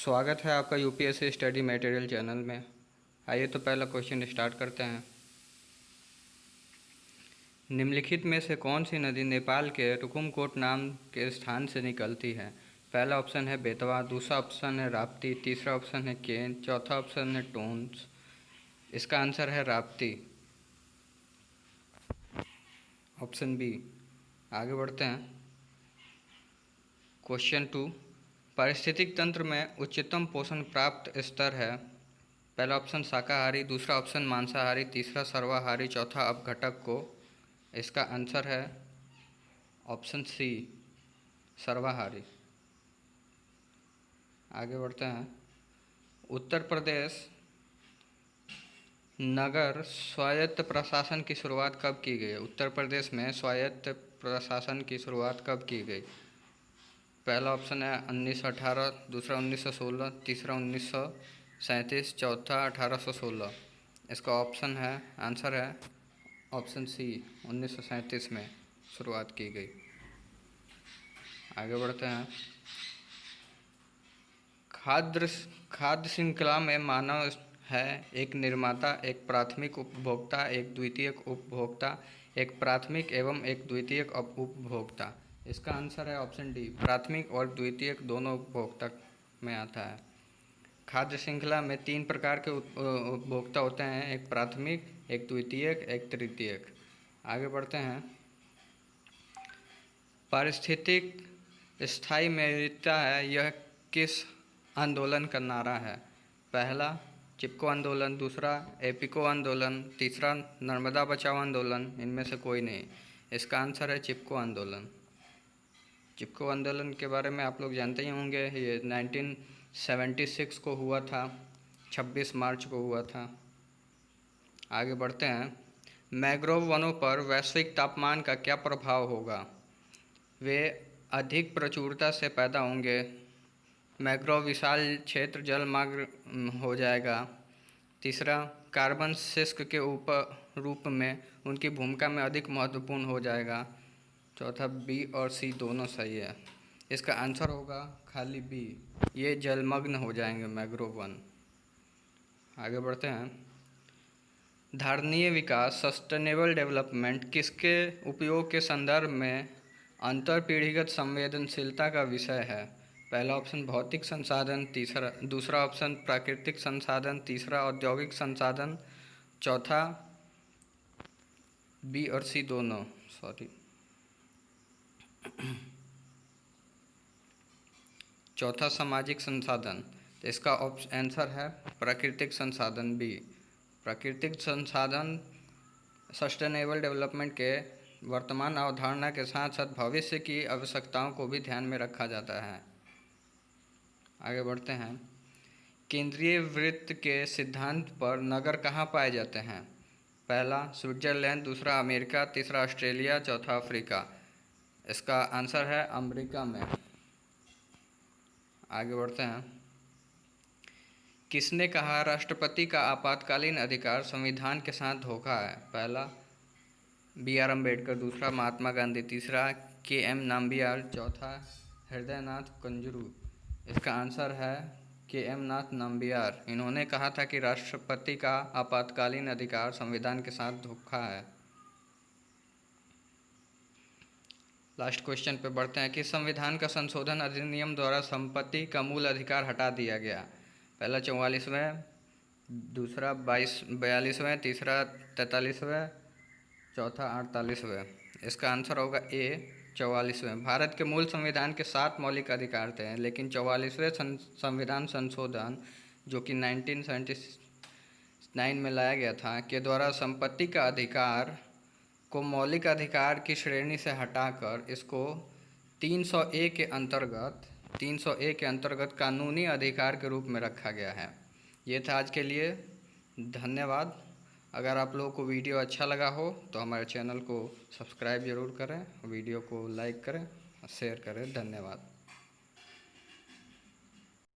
स्वागत है आपका यूपीएससी स्टडी मटेरियल चैनल में। आइए तो पहला क्वेश्चन स्टार्ट करते हैं। निम्नलिखित में से कौन सी नदी नेपाल के रुकुमकोट नाम के स्थान से निकलती है? पहला ऑप्शन है बेतवा, दूसरा ऑप्शन है राप्ती, तीसरा ऑप्शन है केन, चौथा ऑप्शन है टोन्स। इसका आंसर है राप्ती, ऑप्शन बी। आगे बढ़ते हैं। क्वेश्चन 2, पारिस्थितिक तंत्र में उच्चतम पोषण प्राप्त स्तर है? पहला ऑप्शन शाकाहारी, दूसरा ऑप्शन मांसाहारी, तीसरा सर्वाहारी, चौथा अपघटक को। इसका आंसर है ऑप्शन सी, सर्वाहारी। आगे बढ़ते हैं। उत्तर प्रदेश नगर स्वायत्त प्रशासन की शुरुआत कब की गई? उत्तर प्रदेश में स्वायत्त प्रशासन की शुरुआत कब की गई? पहला ऑप्शन है 1918, दूसरा 1916, तीसरा 1937, चौथा 1816। इसका ऑप्शन है आंसर है ऑप्शन सी, 1937 में शुरुआत की गई। आगे बढ़ते हैं। खाद्य श्रृंखला में मानव है एक निर्माता, एक प्राथमिक उपभोक्ता, एक द्वितीयक उपभोक्ता, एक प्राथमिक एवं एक द्वितीयक उपभोक्ता। इसका आंसर है ऑप्शन डी, प्राथमिक और द्वितीयक दोनों उपभोक्ता में आता है। खाद्य श्रृंखला में 3 प्रकार के उपभोक्ता होते हैं, एक प्राथमिक, एक द्वितीयक, एक तृतीयक। आगे बढ़ते हैं। पारिस्थितिक स्थायी मेरिता है, यह किस आंदोलन का नारा है? पहला चिपको आंदोलन, दूसरा एपिको आंदोलन, तीसरा नर्मदा बचाओ आंदोलन, इनमें से कोई नहीं। इसका आंसर है चिपको आंदोलन। चिपको आंदोलन के बारे में आप लोग जानते ही होंगे, ये 1976 को हुआ था, 26 मार्च को हुआ था। आगे बढ़ते हैं। मैंग्रोव वनों पर वैश्विक तापमान का क्या प्रभाव होगा? वे अधिक प्रचुरता से पैदा होंगे, मैंग्रोव विशाल क्षेत्र जलमग्न हो जाएगा, तीसरा कार्बन शुष्क के रूप में उनकी भूमिका में अधिक महत्वपूर्ण हो जाएगा, चौथा बी और सी दोनों सही है। इसका आंसर होगा खाली बी, ये जलमग्न हो जाएंगे मैंग्रोव वन। आगे बढ़ते हैं। धारणीय विकास सस्टेनेबल डेवलपमेंट किसके उपयोग के संदर्भ में अंतरपीढ़ीगत संवेदनशीलता का विषय है? पहला ऑप्शन भौतिक संसाधन, दूसरा ऑप्शन प्राकृतिक संसाधन, तीसरा औद्योगिक संसाधन, चौथा बी और सी दोनों, चौथा सामाजिक संसाधन। तो इसका आंसर है प्राकृतिक संसाधन बी। प्राकृतिक संसाधन सस्टेनेबल डेवलपमेंट के वर्तमान अवधारणा के साथ साथ भविष्य की आवश्यकताओं को भी ध्यान में रखा जाता है। आगे बढ़ते हैं। केंद्रीय वृत्त के सिद्धांत पर नगर कहाँ पाए जाते हैं? पहला स्विट्जरलैंड, दूसरा अमेरिका, तीसरा ऑस्ट्रेलिया, चौथा अफ्रीका। इसका आंसर है अमेरिका में। आगे बढ़ते हैं। किसने कहा राष्ट्रपति का आपातकालीन अधिकार संविधान के साथ धोखा है? पहला बी आर अम्बेडकर, दूसरा महात्मा गांधी, तीसरा के एम नाम्बियार, चौथा हृदयनाथ कंजरू। इसका आंसर है के एम नाथ नाम्बियार। इन्होंने कहा था कि राष्ट्रपति का आपातकालीन अधिकार संविधान के साथ धोखा है। लास्ट क्वेश्चन पे बढ़ते हैं कि संविधान का संशोधन अधिनियम द्वारा संपत्ति का मूल अधिकार हटा दिया गया। पहला 44वें, दूसरा 42वें, तीसरा 43वें, चौथा 48वें। इसका आंसर होगा ए 44वें। भारत के मूल संविधान के 7 मौलिक अधिकार थे, लेकिन 44वें संविधान संशोधन जो कि 1979 में लाया गया था के द्वारा संपत्ति का अधिकार को मौलिक अधिकार की श्रेणी से हटाकर इसको 300A के अंतर्गत कानूनी अधिकार के रूप में रखा गया है। ये था आज के लिए। धन्यवाद। अगर आप लोगों को वीडियो अच्छा लगा हो तो हमारे चैनल को सब्सक्राइब ज़रूर करें, वीडियो को लाइक करें और शेयर करें। धन्यवाद।